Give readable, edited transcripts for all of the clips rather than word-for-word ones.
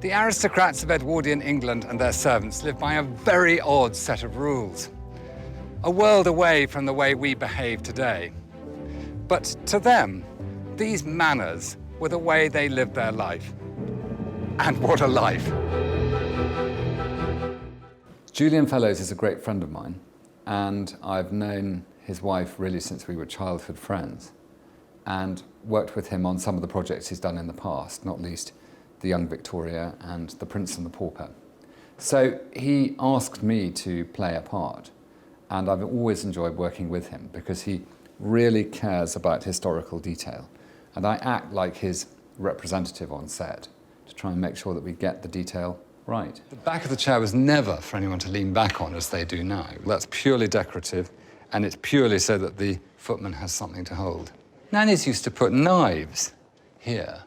The aristocrats of Edwardian England and their servants lived by a very odd set of rules, a world away from the way we behave today. But to them, these manners were the way they lived their life. And what a life! Julian Fellowes is a great friend of mine, and I've known his wife really since we were childhood friends, and worked with him on some of the projects he's done in the past, not least The Young Victoria and The Prince and the Pauper. So he asked me to play a part, and I've always enjoyed working with him because he really cares about historical detail, and I act like his representative on set to try and make sure that we get the detail right. The back of the chair was never for anyone to lean back on as they do now. That's purely decorative, and it's purely so that the footman has something to hold. Nannies used to put knives here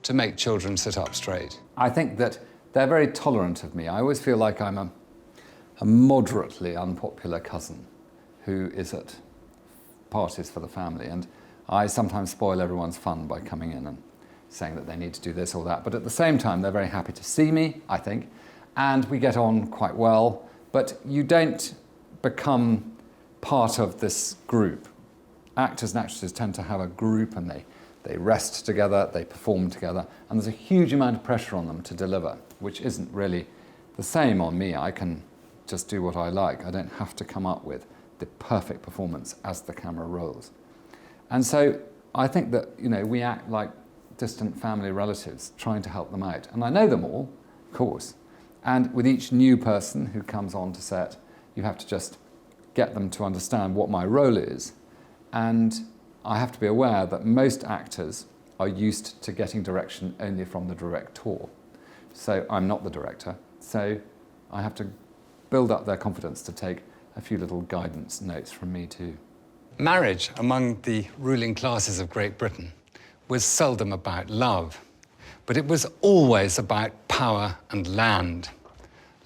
to make children sit up straight. I think that they're very tolerant of me. I always feel like I'm a moderately unpopular cousin who is at parties for the family, and I sometimes spoil everyone's fun by coming in and saying that they need to do this or that. But at the same time, they're very happy to see me, I think, and we get on quite well. But you don't become part of this group. Actors and actresses tend to have a group, and they rest together, they perform together, and there's a huge amount of pressure on them to deliver, which isn't really the same on me. I can just do what I like. I don't have to come up with the perfect performance as the camera rolls. And so I think that, you know, we act like distant family relatives trying to help them out. And I know them all, of course. And with each new person who comes on to set, you have to just get them to understand what my role is. And I have to be aware that most actors are used to getting direction only from the director. So I'm not the director. So I have to build up their confidence to take a few little guidance notes from me too. Marriage among the ruling classes of Great Britain was seldom about love, but it was always about power and land.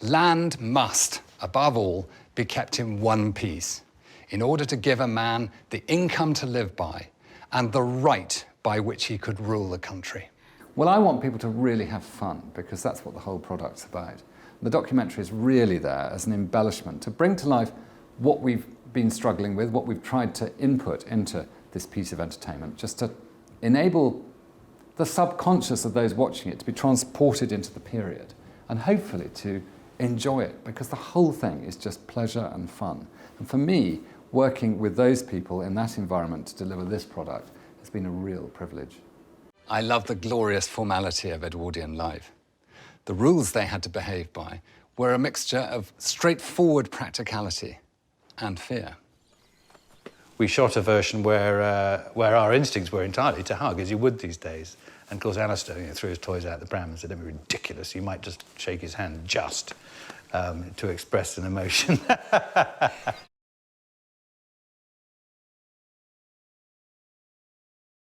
Land must, above all, be kept in one piece in order to give a man the income to live by and the right by which he could rule the country. Well, I want people to really have fun because that's what the whole product's about. The documentary is really there as an embellishment to bring to life what we've been struggling with, what we've tried to input into this piece of entertainment, just to enable the subconscious of those watching it to be transported into the period and hopefully to enjoy it, because the whole thing is just pleasure and fun. And for me, working with those people in that environment to deliver this product has been a real privilege. I love the glorious formality of Edwardian life. The rules they had to behave by were a mixture of straightforward practicality and fear. We shot a version where our instincts were entirely to hug, as you would these days. And of course, Alastair threw his toys out the pram and said, "Don't be ridiculous. You might just shake his hand just to express an emotion."